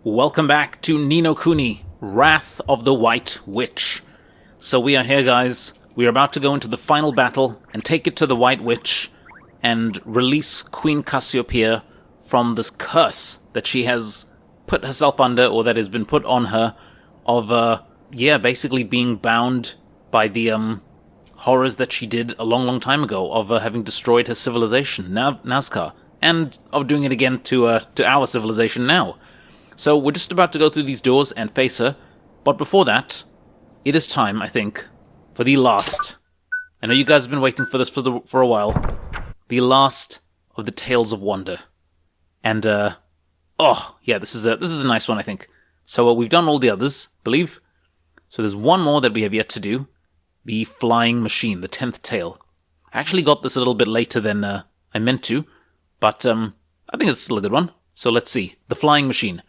Welcome back to Ni no Kuni, Wrath of the White Witch. So we are here, guys. We are about to go into the final battle and take it to the White Witch and release Queen Cassiopeia from this curse that she has put herself under, or that has been put on her, of, basically being bound by the, horrors that she did a long, long time ago, of having destroyed her civilization, Nazca, and of doing it again to our civilization now. So we're just about to go through these doors and face her, but before that, it is time, I think, for the last. I know you guys have been waiting for this for a while. The last of the Tales of Wonder, and this is a nice one, I think. So we've done all the others, I believe. So there's one more that we have yet to do, the Flying Machine, the 10th tale. I actually got this a little bit later than I meant to, but I think it's still a good one. So let's see, the Flying Machine.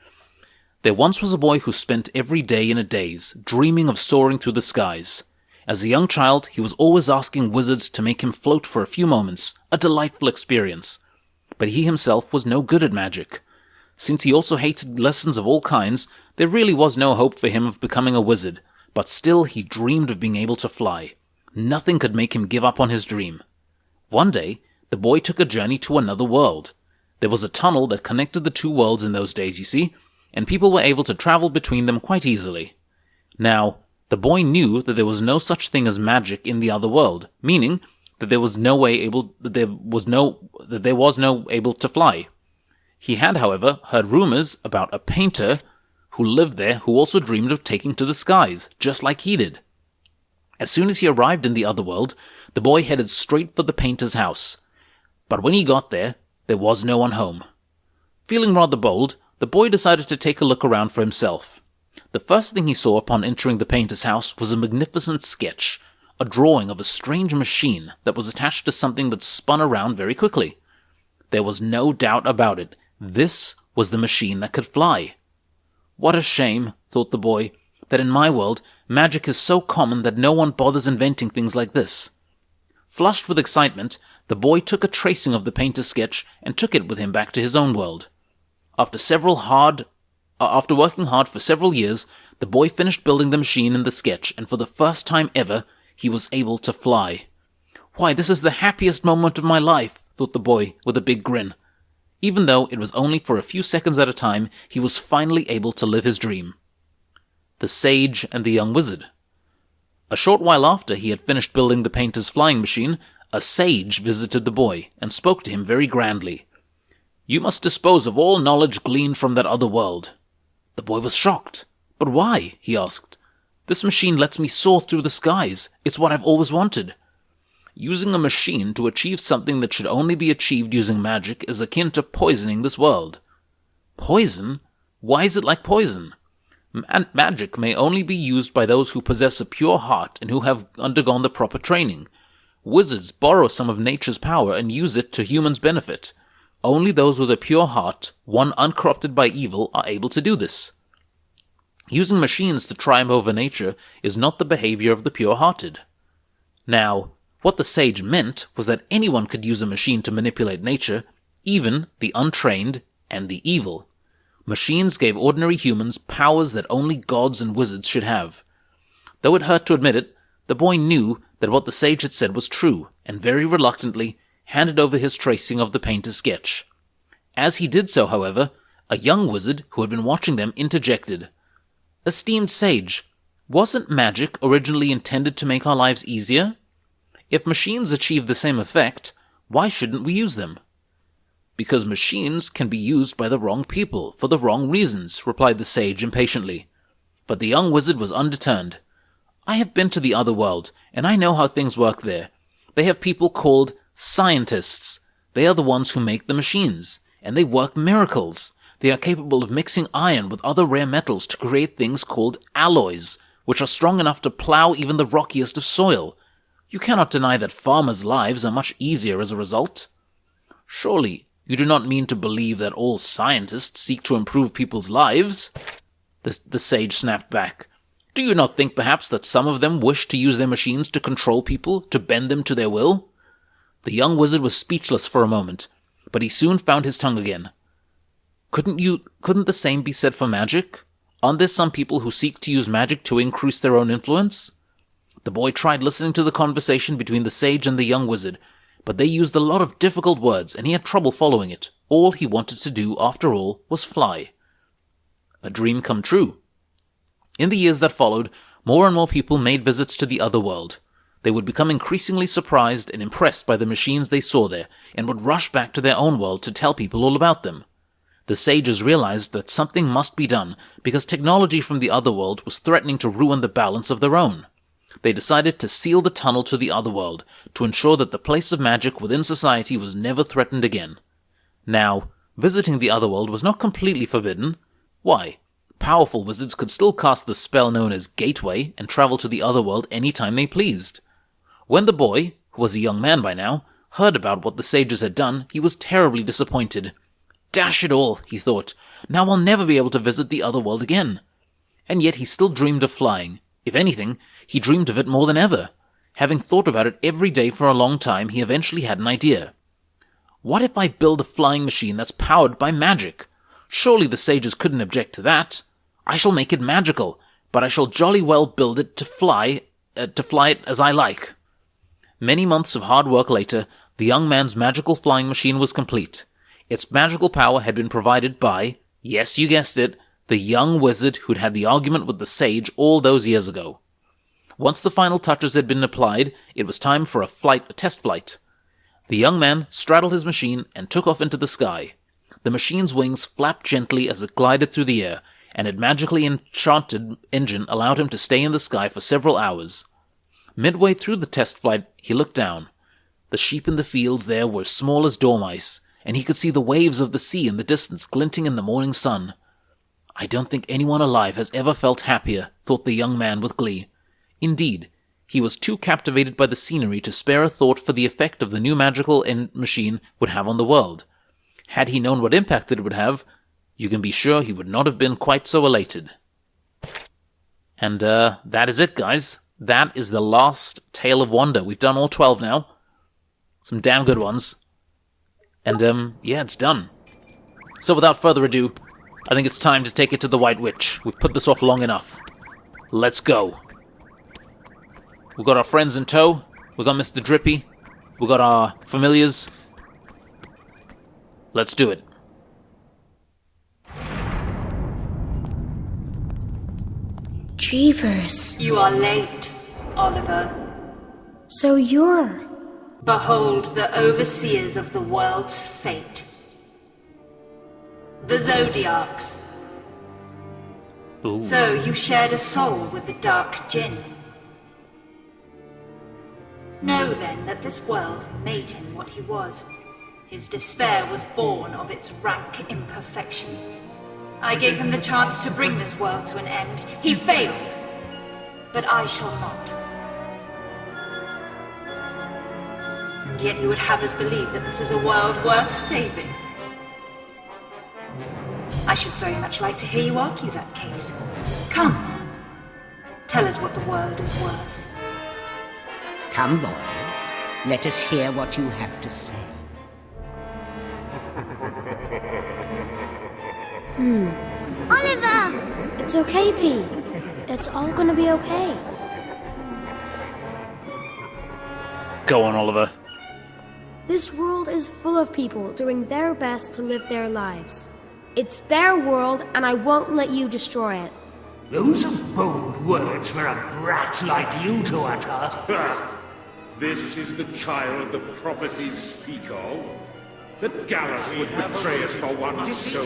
There once was a boy who spent every day in a daze, dreaming of soaring through the skies. As a young child, he was always asking wizards to make him float for a few moments, a delightful experience. But he himself was no good at magic. Since he also hated lessons of all kinds, there really was no hope for him of becoming a wizard, but still he dreamed of being able to fly. Nothing could make him give up on his dream. One day, the boy took a journey to another world. There was a tunnel that connected the two worlds in those days, you see, and people were able to travel between them quite easily. Now, the boy knew that there was no such thing as magic in the other world, meaning that there was no able to fly. He had, however, heard rumors about a painter who lived there who also dreamed of taking to the skies, just like he did. As soon as he arrived in the other world, the boy headed straight for the painter's house. But when he got there was no one home. Feeling rather bold, the boy decided to take a look around for himself. The first thing he saw upon entering the painter's house was a magnificent sketch, a drawing of a strange machine that was attached to something that spun around very quickly. There was no doubt about it. This was the machine that could fly. What a shame, thought the boy, that in my world, magic is so common that no one bothers inventing things like this. Flushed with excitement, the boy took a tracing of the painter's sketch and took it with him back to his own world. After working hard for several years, the boy finished building the machine in the sketch, and for the first time ever, he was able to fly. Why, this is the happiest moment of my life, thought the boy with a big grin. Even though it was only for a few seconds at a time, he was finally able to live his dream. The Sage and the Young Wizard. A short while after he had finished building the painter's flying machine, a sage visited the boy and spoke to him very grandly. You must dispose of all knowledge gleaned from that other world. The boy was shocked. But why? He asked. This machine lets me soar through the skies. It's what I've always wanted. Using a machine to achieve something that should only be achieved using magic is akin to poisoning this world. Poison? Why is it like poison? Magic may only be used by those who possess a pure heart and who have undergone the proper training. Wizards borrow some of nature's power and use it to humans' benefit. Only those with a pure heart, one uncorrupted by evil, are able to do this. Using machines to triumph over nature is not the behavior of the pure-hearted. Now, what the sage meant was that anyone could use a machine to manipulate nature, even the untrained and the evil. Machines gave ordinary humans powers that only gods and wizards should have. Though it hurt to admit it, the boy knew that what the sage had said was true, and very reluctantly handed over his tracing of the painter's sketch. As he did so, however, a young wizard who had been watching them interjected. Esteemed sage, wasn't magic originally intended to make our lives easier? If machines achieve the same effect, why shouldn't we use them? Because machines can be used by the wrong people, for the wrong reasons, replied the sage impatiently. But the young wizard was undeterred. I have been to the other world, and I know how things work there. They have people called scientists. They are the ones who make the machines, and they work miracles. They are capable of mixing iron with other rare metals to create things called alloys, which are strong enough to plow even the rockiest of soil. You cannot deny that farmers' lives are much easier as a result. Surely, you do not mean to believe that all scientists seek to improve people's lives? The sage snapped back. Do you not think perhaps that some of them wish to use their machines to control people, to bend them to their will? The young wizard was speechless for a moment, but he soon found his tongue again. Couldn't the same be said for magic? Aren't there some people who seek to use magic to increase their own influence? The boy tried listening to the conversation between the sage and the young wizard, but they used a lot of difficult words, and he had trouble following it. All he wanted to do, after all, was fly. A dream come true. In the years that followed, more and more people made visits to the other world. They would become increasingly surprised and impressed by the machines they saw there, and would rush back to their own world to tell people all about them. The sages realized that something must be done, because technology from the other world was threatening to ruin the balance of their own. They decided to seal the tunnel to the other world, to ensure that the place of magic within society was never threatened again. Now, visiting the other world was not completely forbidden. Why? Powerful wizards could still cast the spell known as Gateway and travel to the other world any time they pleased. When the boy, who was a young man by now, heard about what the sages had done, he was terribly disappointed. Dash it all, he thought, now I'll never be able to visit the other world again. And yet he still dreamed of flying. If anything, he dreamed of it more than ever. Having thought about it every day for a long time, he eventually had an idea. What if I build a flying machine that's powered by magic? Surely the sages couldn't object to that. I shall make it magical, but I shall jolly well build it to fly it as I like. Many months of hard work later, the young man's magical flying machine was complete. Its magical power had been provided by, yes, you guessed it, the young wizard who'd had the argument with the sage all those years ago. Once the final touches had been applied, it was time for a test flight. The young man straddled his machine and took off into the sky. The machine's wings flapped gently as it glided through the air, and its magically enchanted engine allowed him to stay in the sky for several hours. Midway through the test flight, he looked down. The sheep in the fields there were small as dormice, and he could see the waves of the sea in the distance glinting in the morning sun. I don't think anyone alive has ever felt happier, thought the young man with glee. Indeed, he was too captivated by the scenery to spare a thought for the effect of the new magical machine would have on the world. Had he known what impact it would have, you can be sure he would not have been quite so elated. And that is it, guys. That is the last Tale of Wonder. We've done all 12 now. Some damn good ones. And yeah, it's done. So without further ado, I think it's time to take it to the White Witch. We've put this off long enough. Let's go. We've got our friends in tow. We've got Mr. Drippy. We've got our familiars. Let's do it. Jeepers. You are late, Oliver. So you're... Behold the overseers of the world's fate. The Zodiacs. Ooh. So you shared a soul with the Dark Djinn. Know then that this world made him what he was. His despair was born of its rank imperfection. I gave him the chance to bring this world to an end. He failed. But I shall not. And yet you would have us believe that this is a world worth saving. I should very much like to hear you argue that case. Come. Tell us what the world is worth. Come, boy. Let us hear what you have to say. Oliver! It's okay, P. It's all gonna be okay. Go on, Oliver. This world is full of people doing their best to live their lives. It's their world, and I won't let you destroy it. Those are bold words for a brat like you to utter. This is the child the prophecies speak of? That Gallus would betray us for one so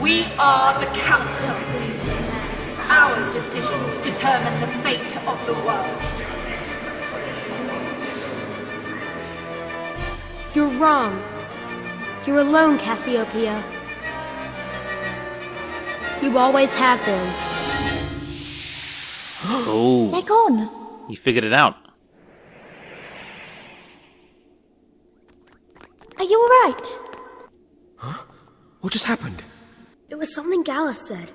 We are the Council. Our decisions determine the fate of the world. You're wrong. You're alone, Cassiopeia. You always have been. Oh, Leg on. you figured it out. Are you alright? What just happened? It was something Gallus said.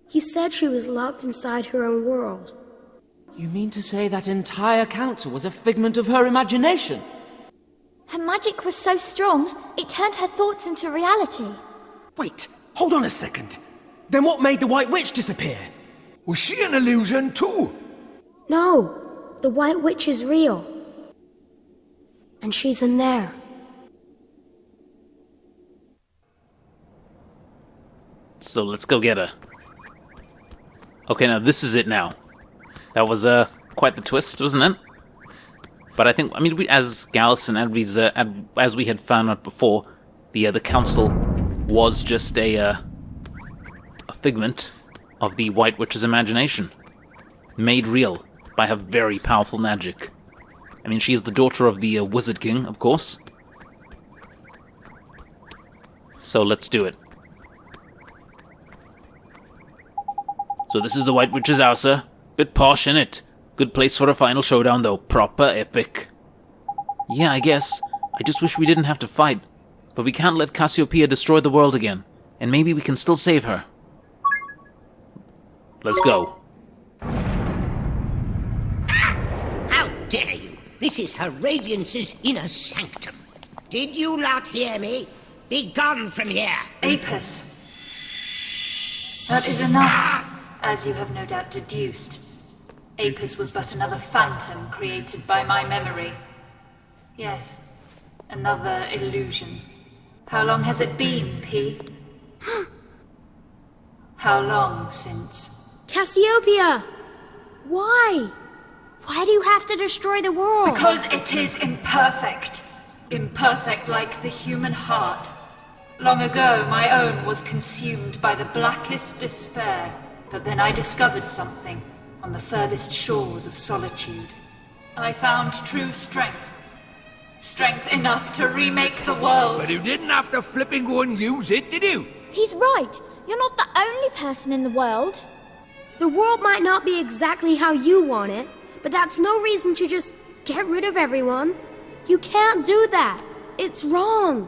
He said she was locked inside her own world. You mean to say that entire council was a figment of her imagination? Her magic was so strong, it turned her thoughts into reality. Wait, hold on a second. Then what made the White Witch disappear? Was she an illusion too? No, the White Witch is real. And she's in there. So let's go get her. Okay, now this is it now. That was quite the twist, wasn't it? But I think, I mean, as Gallus and as we had found out before, the council was just a figment of the White Witch's imagination, made real by her very powerful magic. I mean, she is the daughter of the Wizard King, of course. So let's do it. So this is the White Witch's house, sir. Bit posh, innit? Good place for a final showdown, though. Proper epic. Yeah, I guess. I just wish we didn't have to fight. But we can't let Cassiopeia destroy the world again. And maybe we can still save her. Let's go. How dare you! This is Her Radiance's inner sanctum. Did you not hear me? Be gone from here! Apis. That is enough, as you have no doubt deduced. Apis was but another phantom created by my memory. Yes, another illusion. How long has it been, P? How long since? Cassiopeia! Why? Why do you have to destroy the world? Because it is imperfect. Imperfect like the human heart. Long ago, my own was consumed by the blackest despair. But then I discovered something on the furthest shores of solitude. I found true strength. Strength enough to remake the world. But you didn't have to flipping go and use it, did you? He's right. You're not the only person in the world. The world might not be exactly how you want it, but that's no reason to just get rid of everyone. You can't do that. It's wrong.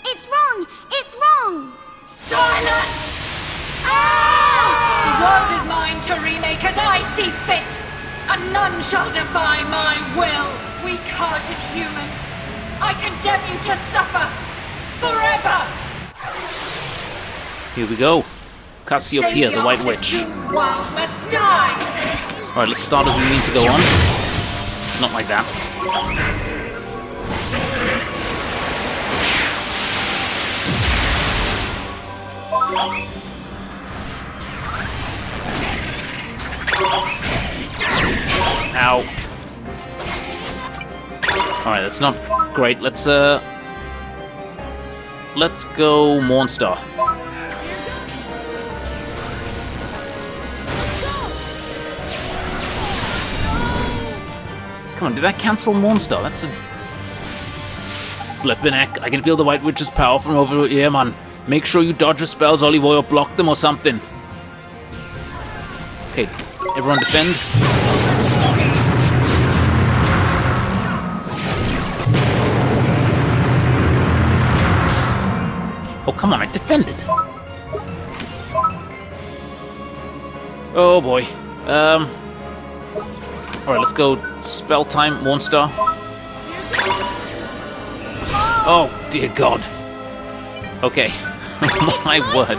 It's wrong! It's wrong! Silence! The world is mine to remake as I see fit, and none shall defy my will. Weak-hearted humans, I condemn you to suffer forever. Here we go. Cassiopeia, the White Witch. World must die. Alright, let's start as we mean to go on. Not like that. Ow. Alright, that's not great. Let's go Mornstar. Come on, did that cancel Mornstar? That's a... Flippin' heck, I can feel the White Witch's power from over here, man. Make sure you dodge her spells, Olivoy, or block them or something. Okay, everyone defend. Oh, come on, I defended. Oh boy. Alright, let's go spell time, Mornstar. Oh, dear God. Okay. My word.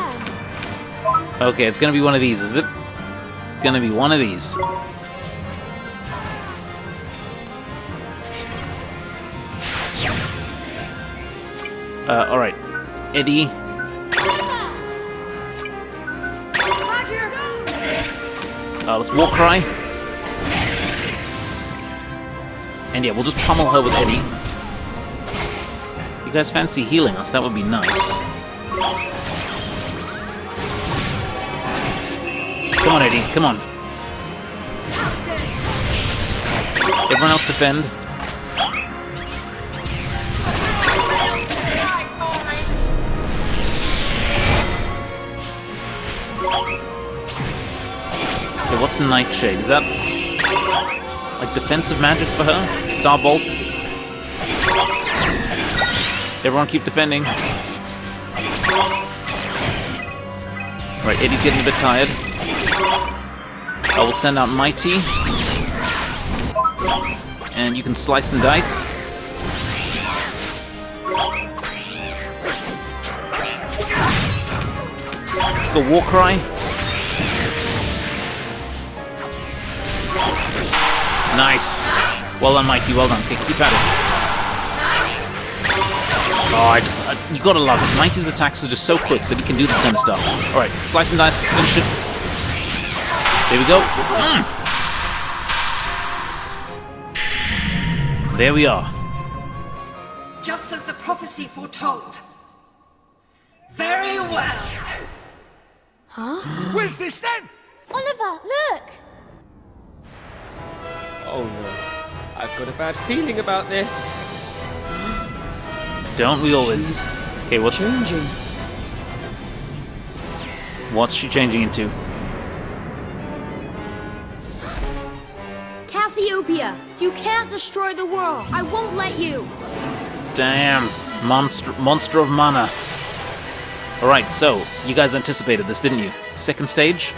Okay, it's gonna be one of these, is it? It's gonna be one of these. Alright. Eddie. Let's war cry. And yeah, we'll just pummel her with Eddie. You guys fancy healing us? That would be nice. Come on, Eddie, come on. Everyone else defend. Okay, what's Nightshade? Is that like defensive magic for her? Starbolt? Everyone keep defending. Right, Eddie's getting a bit tired. I will send out Mighty. And you can slice and dice. Let's go war cry. Nice. Well done, Mighty. Well done. Okay, keep at it. Oh, you gotta love it. Mighty's attacks are just so quick that he can do this kind of stuff. Alright, slice and dice. Let's finish it. There we go. There we are. Just as the prophecy foretold. Very well. Where's this then? Oliver, look! Oh no. I've got a bad feeling about this. Don't we always? Okay, what's Changing. What's she changing into? Cassiopeia, you can't destroy the world. I won't let you. Damn. Monster of mana. Alright, so, you guys anticipated this, didn't you? Second stage?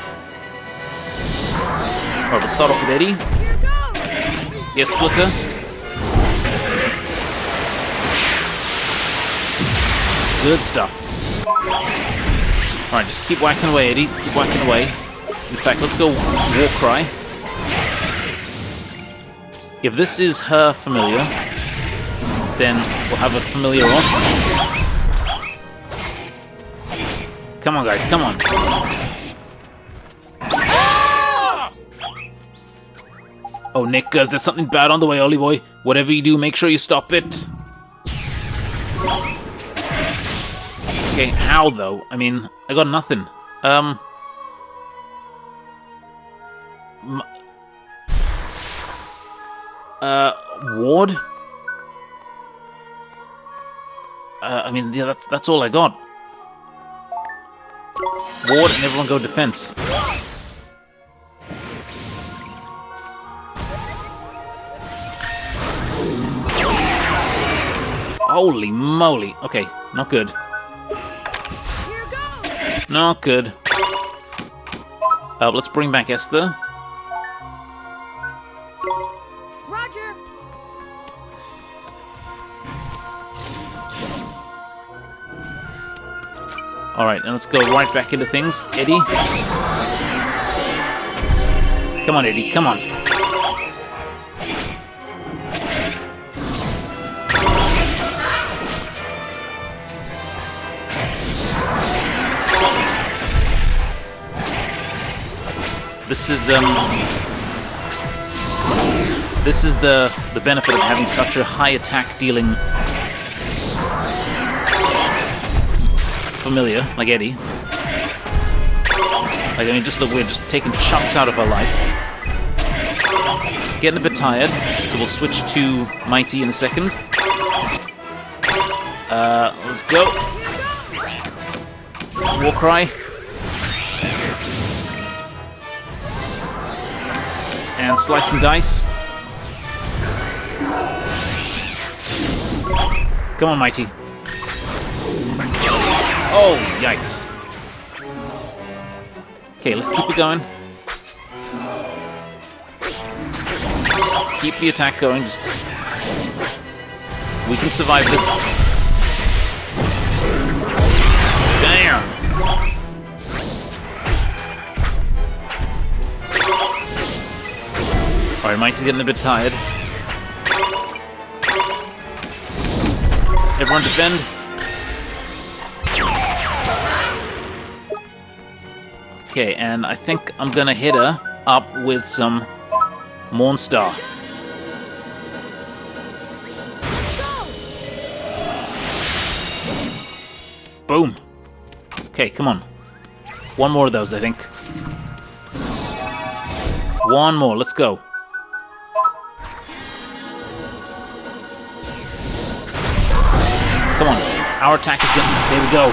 Alright, we'll start off with Eddie. Yes, Splitter. Good stuff. Alright, just keep whacking away, Eddie. Keep whacking away. In fact, let's go war cry. If this is her familiar, then we'll have a familiar on. Come on, guys, come on. Oh, Nick, there's something bad on the way, Ollie boy. Whatever you do, make sure you stop it. Okay, how though? I mean, I got nothing. Ward? I mean, yeah, that's all I got. Ward and everyone go defense. Holy moly. Okay, not good. Not good. Let's bring back Esther. Roger. Alright, and let's go right back into things. Eddie. Come on, Eddie, come on. This is the benefit of having such a high attack dealing familiar, like Eddie. Like, I mean, just that we're just taking chunks out of our life. Getting a bit tired, so we'll switch to Mighty in a second. Let's go. War cry. And slice and dice. Come on, Mighty. Oh, yikes. Okay, let's keep it going. Keep the attack going. Just we can survive this. Damn. Alright, Mighty's getting a bit tired. Everyone defend. Okay, and I think I'm gonna hit her up with some Mornstar. Boom. Okay, come on. One more of those, I think. One more, let's go. Come on, our attack is getting... There we go.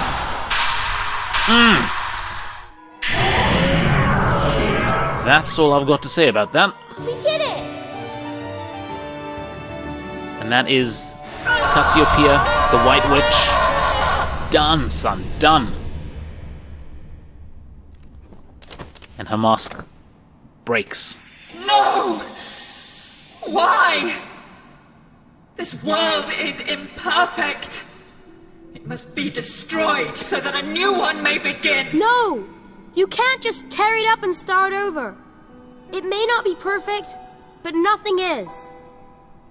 That's all I've got to say about that. We did it! And that is Cassiopeia, the White Witch. Done, son, done. And her mask breaks. No! Why? This world is imperfect. It must be destroyed so that a new one may begin. No! You can't just tear it up and start over. It may not be perfect, but nothing is.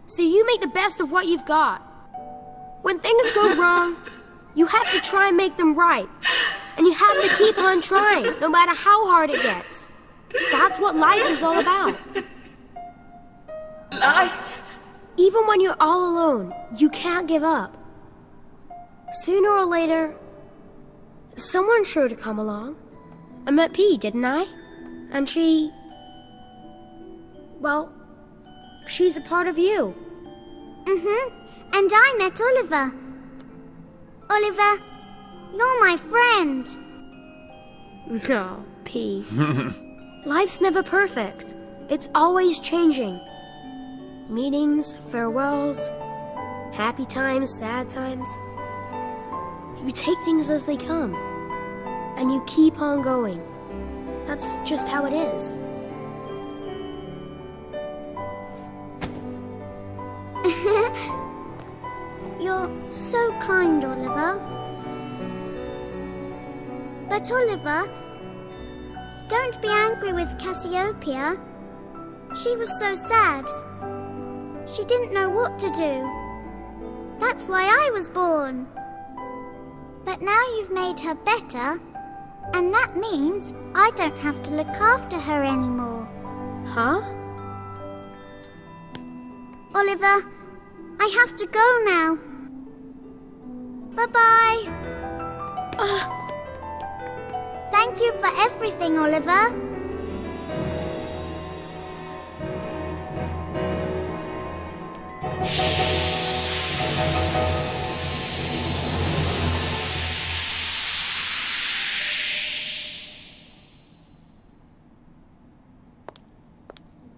So you make the best of what you've got. When things go wrong, you have to try and make them right. And you have to keep on trying, no matter how hard it gets. That's what life is all about. Life? Even when you're all alone, you can't give up. Sooner or later, someone's sure to come along. I met P, didn't I? And she... well, she's a part of you. And I met Oliver. Oliver, you're my friend. No, P. Life's never perfect. It's always changing. Meetings, farewells, happy times, sad times. You take things as they come, and you keep on going. That's just how it is. You're so kind, Oliver. But Oliver, don't be angry with Cassiopeia. She was so sad. She didn't know what to do. That's why I was born. But now you've made her better, and that means I don't have to look after her anymore. Huh? Oliver, I have to go now. Bye-bye. Thank you for everything, Oliver.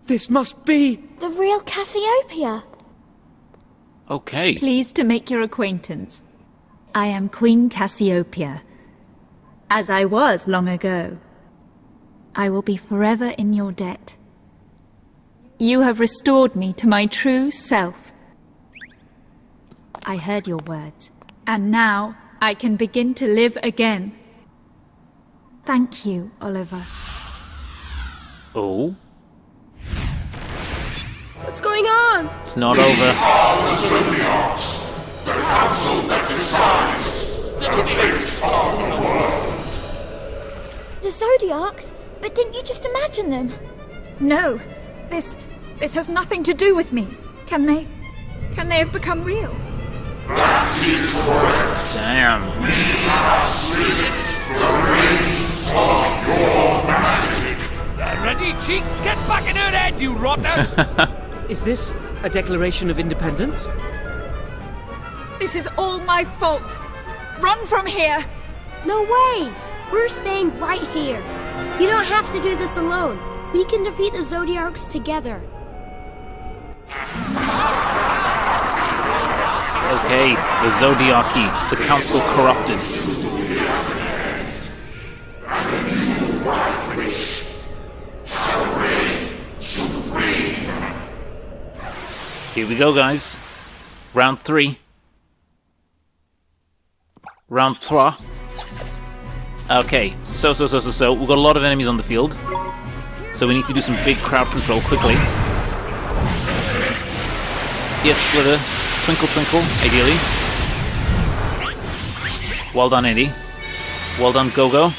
This must be... The real Cassiopeia. Okay. Pleased to make your acquaintance. I am Queen Cassiopeia, as I was long ago. I will be forever in your debt. You have restored me to my true self. I heard your words, and now I can begin to live again. Thank you, Oliver. Oh? What's going on? It's not over. The council that decides the fate of the world. The Zodiacs? But didn't you just imagine them? No, this has nothing to do with me. Can they have become real? That is correct. Damn. We have slipped the reins of your magic. Ready, cheek? Get back in her head, you rotters! Is this a declaration of independence? This is all my fault. Run from here! No way! We're staying right here. You don't have to do this alone. We can defeat the Zodiacs together. Okay, the Zodiaci, the council corrupted. Here we go, guys. Round 3. Round 3. Okay, so. We've got a lot of enemies on the field. So we need to do some big crowd control quickly. Yes, Splitter. Twinkle, twinkle, ideally. Well done, Eddie. Well done, Go-Go.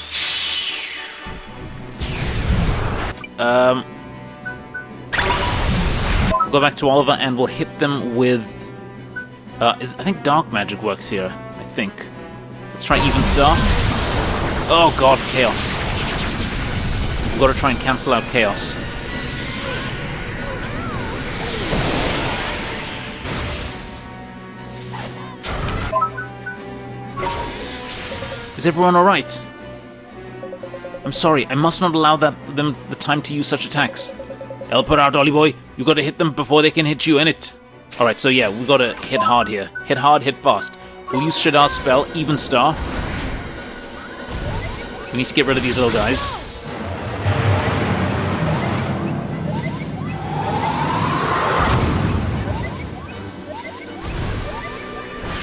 We'll go back to Oliver and we'll hit them with... I think Dark Magic works here, I think. Let's try Even Star. Oh god, Chaos. We've got to try and cancel out Chaos. Is everyone alright? I'm sorry, I must not allow them the time to use such attacks. Help her out, Ollie boy. You gotta hit them before they can hit you, innit? Alright, so yeah, we gotta hit hard here. Hit hard, hit fast. We'll use Shadar's spell, Even Star. We need to get rid of these little guys.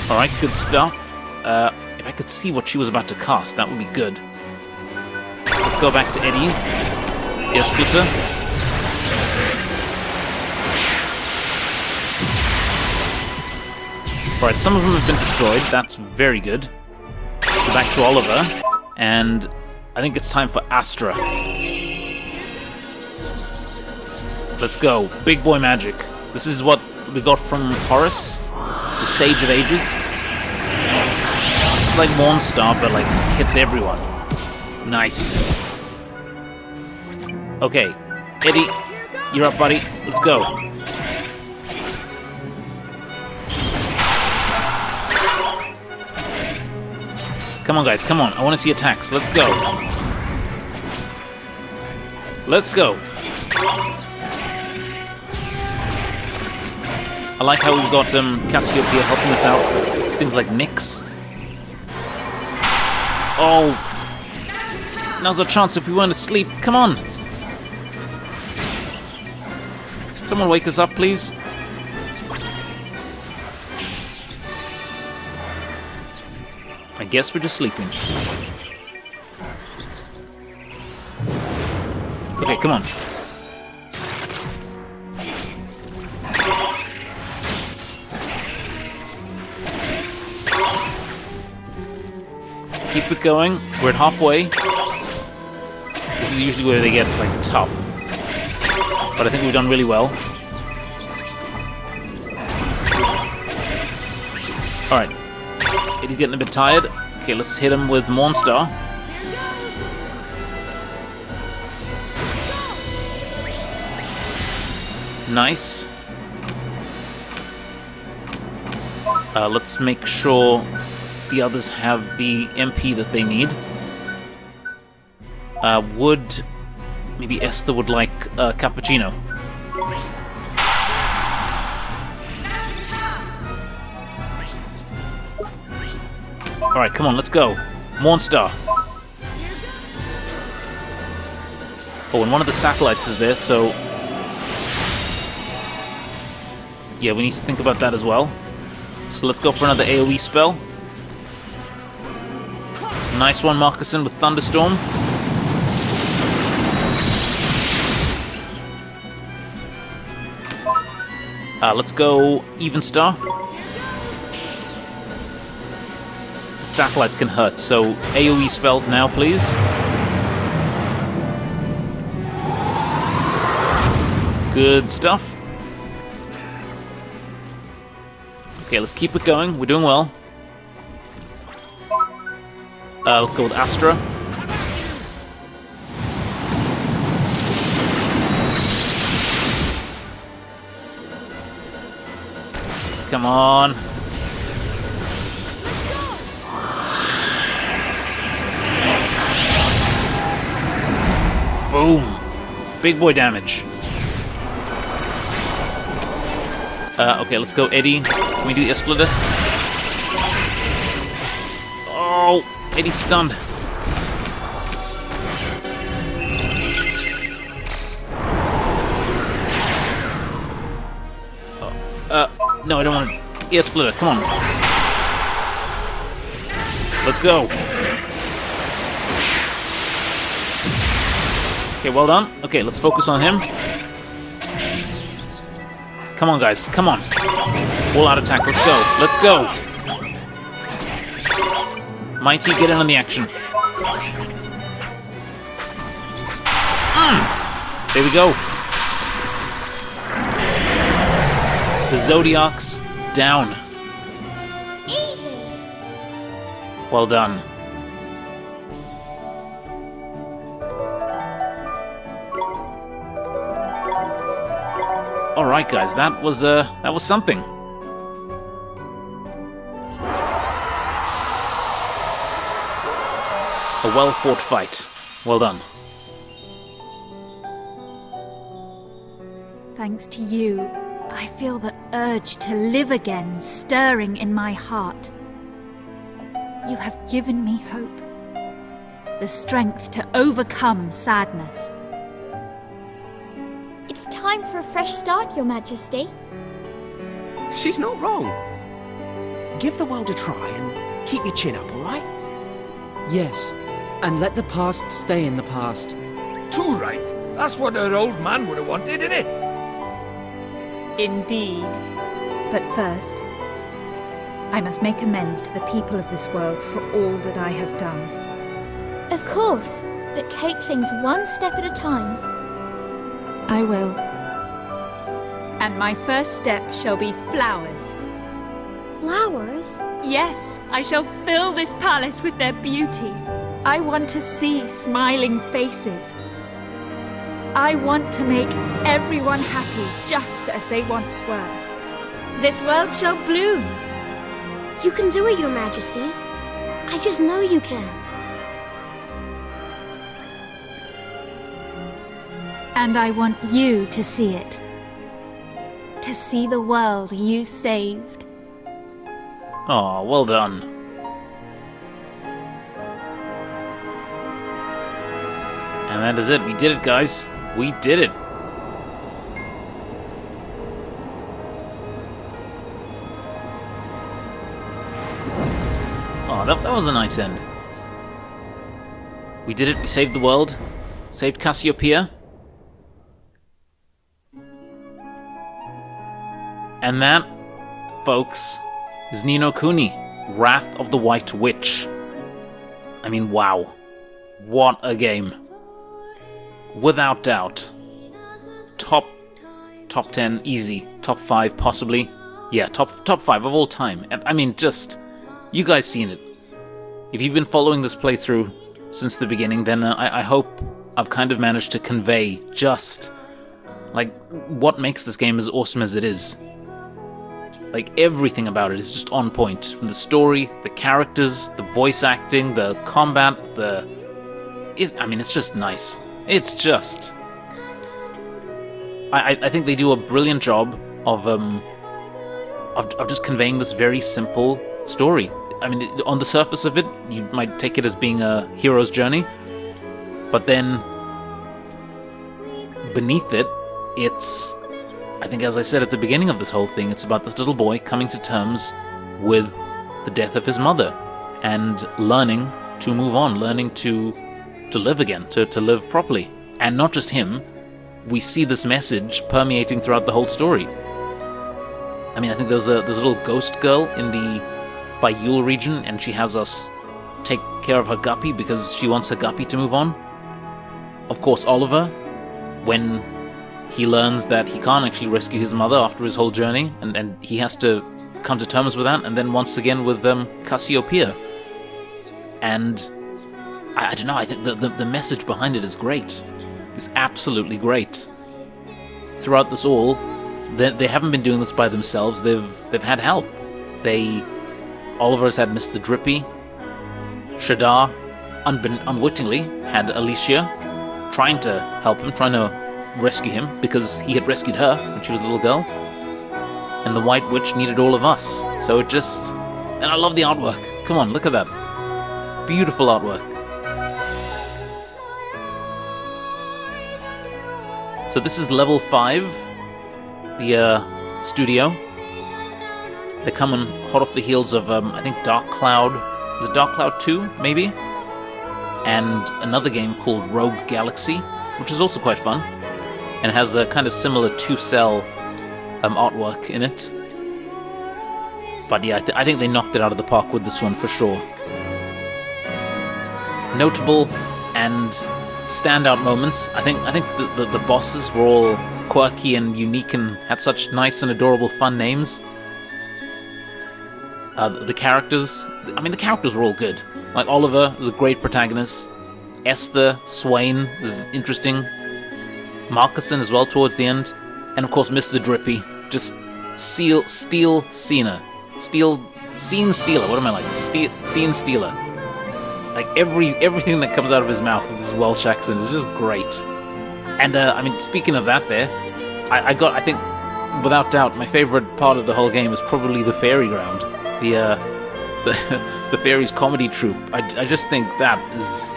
Alright, good stuff. If I could see what she was about to cast, that would be good. Let's go back to Eddie. Air Splitter. Alright, some of them have been destroyed. That's very good. Go back to Oliver. And I think it's time for Astra. Let's go. Big boy magic. This is what we got from Horus, the Sage of Ages. It's like Mornstar, but like hits everyone. Nice. Okay, Eddie, you're up, buddy. Let's go. Come on, guys, come on. I want to see attacks. Let's go. Let's go. I like how we've got Cassiopeia helping us out. Things like Nyx. Oh. Now's our chance if we weren't asleep. Come on. Someone wake us up, please. I guess we're just sleeping. Okay, come on. Let's keep it going. We're at halfway. This is usually where they get, like, tough. But I think we've done really well. Alright. He's getting a bit tired. Okay, let's hit him with Mornstar. Nice. Let's make sure the others have the MP that they need. Maybe Esther would like cappuccino. Alright, come on, let's go. Mornstar. Oh, and one of the satellites is there, so... yeah, we need to think about that as well. So let's go for another AoE spell. Nice one, Marcuson, with Thunderstorm. Let's go Evenstar. The satellites can hurt, so AoE spells now, please. Good stuff. Okay, let's keep it going. We're doing well. Let's go with Astra. Come on. Boom. Big boy damage. Okay, let's go Eddie. Can we do the splitter? Oh, Eddie's stunned. No, I don't want to... yeah, splitter, come on. Let's go. Okay, well done. Okay, let's focus on him. Come on, guys, come on. All out attack, let's go. Let's go. Mighty, get in on the action. There we go. The Zodiacs down. Easy. Well done. All right, guys, that was something. A well-fought fight. Well done. Thanks to you, I feel the urge to live again stirring in my heart. You have given me hope, the strength to overcome sadness. It's time for a fresh start, Your Majesty. She's not wrong. Give the world a try and keep your chin up, alright? Yes, and let the past stay in the past. Too right. That's what her old man would have wanted, innit? Indeed. But first, I must make amends to the people of this world for all that I have done. Of course, but take things one step at a time. I will. And my first step shall be flowers. Flowers? Yes, I shall fill this palace with their beauty. I want to see smiling faces. I want to make everyone happy just as they once were. This world shall bloom. You can do it, Your Majesty. I just know you can. And I want you to see it. To see the world you saved. Oh, well done. And that is it. We did it, guys. We did it. Oh, that was a nice end. We did it. We saved the world. Saved Cassiopeia. And that, folks, is Ni no Kuni, Wrath of the White Witch. I mean, wow. What a game. Without doubt. Top 10, easy. Top 5, possibly. Yeah, top 5 of all time. And I mean, just, you guys seen it. If you've been following this playthrough since the beginning, then I hope I've kind of managed to convey just, like, what makes this game as awesome as it is. Like, everything about it is just on point. From the story, the characters, the voice acting, the combat, I mean, it's just nice. It's just... I think they do a brilliant job of just conveying this very simple story. I mean, on the surface of it, you might take it as being a hero's journey, but then beneath it, it's... I think, as I said at the beginning of this whole thing, it's about this little boy coming to terms with the death of his mother and learning to move on, learning to live again, to live properly. And not just him, we see this message permeating throughout the whole story. I mean, I think there's a little ghost girl in the Bayul region, and she has us take care of her guppy because she wants her guppy to move on. Of course, Oliver, when he learns that he can't actually rescue his mother after his whole journey, and he has to come to terms with that, and then once again with Cassiopeia. And I don't know, I think the message behind it is great. It's absolutely great. Throughout this all, they haven't been doing this by themselves, they've had help. Oliver has had Mr. Drippy, Shadar, unwittingly, had Alicia, trying to help him, trying to rescue him, because he had rescued her when she was a little girl. And the White Witch needed all of us. So it just... And I love the artwork. Come on, look at that. Beautiful artwork. So this is level 5, the studio. They're coming hot off the heels of, I think, Dark Cloud. Is it Dark Cloud 2, maybe? And another game called Rogue Galaxy, which is also quite fun. And has a kind of similar 2-cell artwork in it. But yeah, I think they knocked it out of the park with this one for sure. Notable and standout moments. I think the bosses were all quirky and unique and had such nice and adorable fun names. The characters, I mean, the characters were all good. Like, Oliver was a great protagonist. Esther, Swain was interesting. Marcuson as well towards the end. And of course, Mr. Drippy. Just Steel Cena. Scene Stealer. What am I like? Scene Stealer. Like, everything that comes out of his mouth with this Welsh accent is just great. And, I mean, speaking of that there, I think, without doubt, my favorite part of the whole game is probably the Fairy Ground. The Fairies comedy troupe. I just think that is...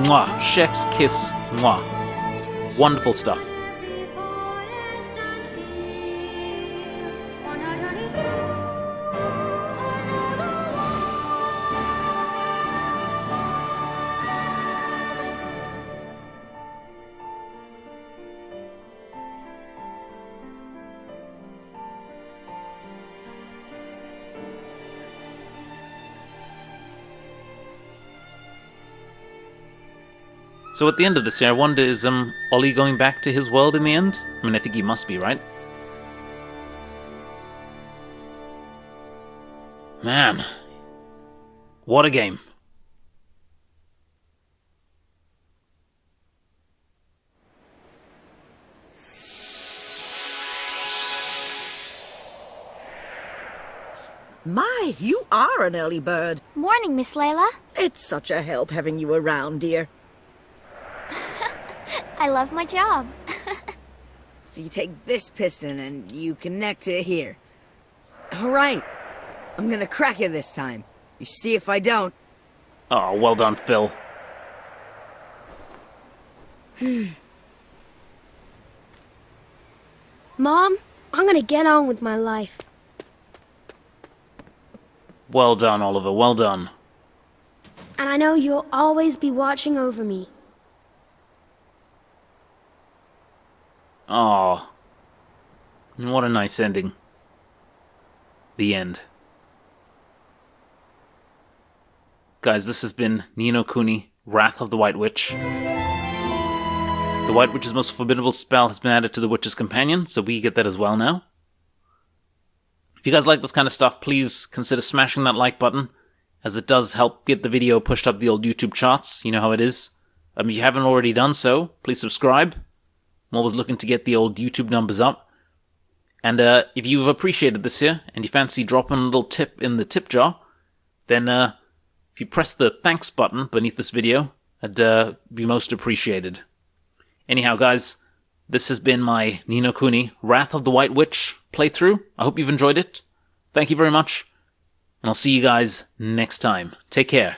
Mwah! Chef's kiss. Mwah! Wonderful stuff. So at the end of this here, I wonder, is Ollie going back to his world in the end? I mean, I think he must be, right? Man. What a game. My, you are an early bird. Morning, Miss Layla. It's such a help having you around, dear. I love my job. So you take this piston and you connect it here. All right. I'm gonna crack it this time. You see if I don't. Oh, well done, Phil. Mom, I'm gonna get on with my life. Well done, Oliver, well done. And I know you'll always be watching over me. Aw. What a nice ending. The end. Guys, this has been Ni no Kuni, Wrath of the White Witch. The White Witch's most formidable spell has been added to the Witch's Companion, so we get that as well now. If you guys like this kind of stuff, please consider smashing that like button, as it does help get the video pushed up the old YouTube charts. You know how it is. If you haven't already done so, please subscribe. I'm always looking to get the old YouTube numbers up. And if you've appreciated this here, and you fancy dropping a little tip in the tip jar, then if you press the thanks button beneath this video, that'd be most appreciated. Anyhow, guys, this has been my Ni no Kuni, Wrath of the White Witch playthrough. I hope you've enjoyed it. Thank you very much, and I'll see you guys next time. Take care.